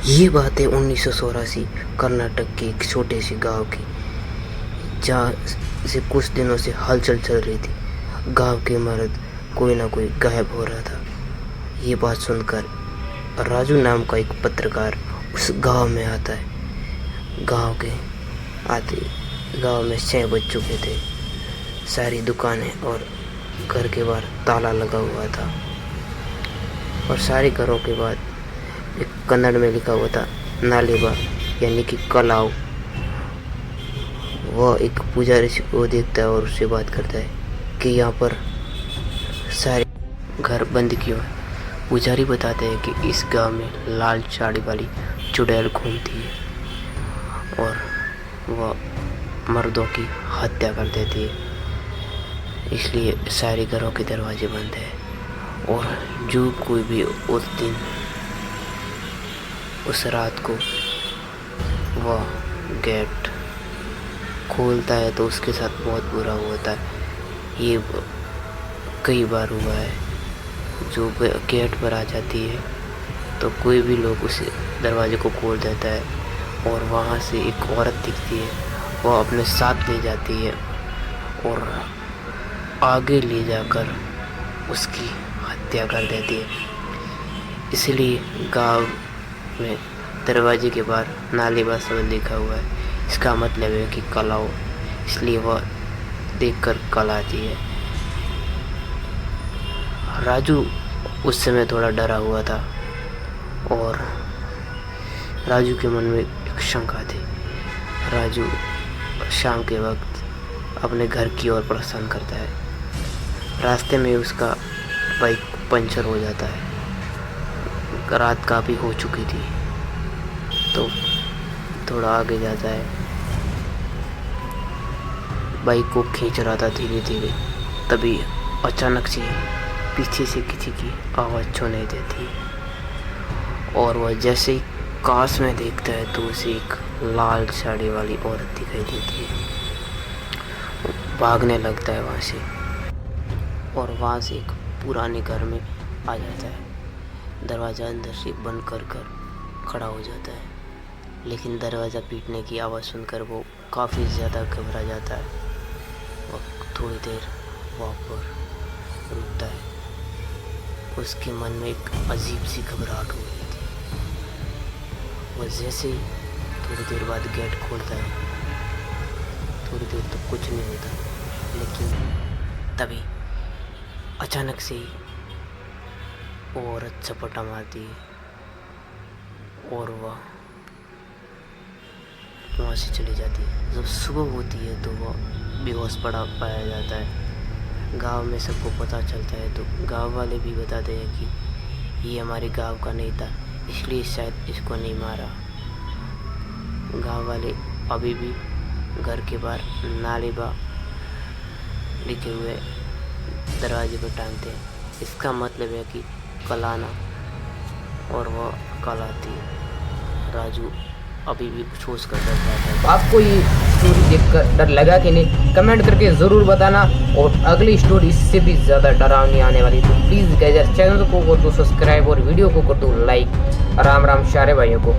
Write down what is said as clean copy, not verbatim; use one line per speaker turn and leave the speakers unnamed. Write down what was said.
ये बात है 1984 कर्नाटक के एक छोटे से गांव की, जहाँ से कुछ दिनों से हलचल चल रही थी। गांव के मर्द कोई ना कोई गायब हो रहा था। ये बात सुनकर राजू नाम का एक पत्रकार उस गांव में आता है। गांव में 6 बज चुके थे। सारी दुकानें और घर के बाहर ताला लगा हुआ था और सारे घरों के बाद एक कन्नड़ में लिखा हुआ था नालेबा, यानी कि कलाव। वह एक पुजारी को देखता है और उससे बात करता है कि यहाँ पर सारे घर बंद क्यों है। पुजारी बताते हैं कि इस गांव में लाल साड़ी वाली चुड़ैल घूमती है और वह मर्दों की हत्या कर देती है, इसलिए सारे घरों के दरवाजे बंद हैं। और जो कोई भी उस रात को वह गेट खोलता है तो उसके साथ बहुत बुरा होता है। ये कई बार हुआ है। जो गेट पर आ जाती है तो कोई भी लोग उस दरवाजे को खोल देता है और वहाँ से एक औरत दिखती है। वह अपने साथ ले जाती है और आगे ले जाकर उसकी हत्या कर देती है। इसलिए गांव में दरवाजे के बाहर नालेबा शब्द लिखा हुआ है। इसका मतलब है कि कलाओ, इसलिए वह देखकर कल आती है। राजू उस समय थोड़ा डरा हुआ था और राजू के मन में एक शंका थी। राजू शाम के वक्त अपने घर की ओर प्रस्थान करता है। रास्ते में उसका बाइक पंचर हो जाता है। रात काफ़ी हो चुकी थी तो थोड़ा आगे जाता है। बाइक को खींच रहा था धीरे धीरे, तभी अचानक से पीछे से किसी की आवाज़ सुनाई देती है और वह जैसे ही कांच में देखता है तो उसे एक लाल साड़ी वाली औरत दिखाई देती है। वो भागने लगता है वहाँ से और वहाँ से एक पुराने घर में आ जाता है। दरवाज़ा अंदर से बंद कर खड़ा हो जाता है, लेकिन दरवाज़ा पीटने की आवाज़ सुनकर वो काफ़ी ज़्यादा घबरा जाता है। वह थोड़ी देर वहाँ पर रुकता है। उसके मन में एक अजीब सी घबराहट हो रही थी। वह जैसे ही थोड़ी देर बाद गेट खोलता है, थोड़ी देर तो कुछ नहीं होता, लेकिन तभी अचानक से ही वो औरत झपटा मारती है और वह वहाँ से चली जाती है। जब सुबह होती है तो वह बेहोश पड़ा पाया जाता है। गांव में सबको पता चलता है तो गांव वाले भी बताते हैं कि ये हमारे गांव का नहीं था, इसलिए शायद इसको नहीं मारा। गांव वाले अभी भी घर के बाहर नालेबा लिखे हुए दरवाजे पर टांगते हैं। इसका मतलब है कि कल आना, और वह कल आती है। राजू अभी भी सोच कर डर जाता है।
आपको ये स्टोरी देखकर डर लगा कि नहीं, कमेंट करके ज़रूर बताना। और अगली स्टोरी इससे भी ज़्यादा डरावनी आने वाली, तो प्लीज़ गाइस चैनल को कर दो सब्सक्राइब और वीडियो को कर दो लाइक। राम राम सारे भाइयों को।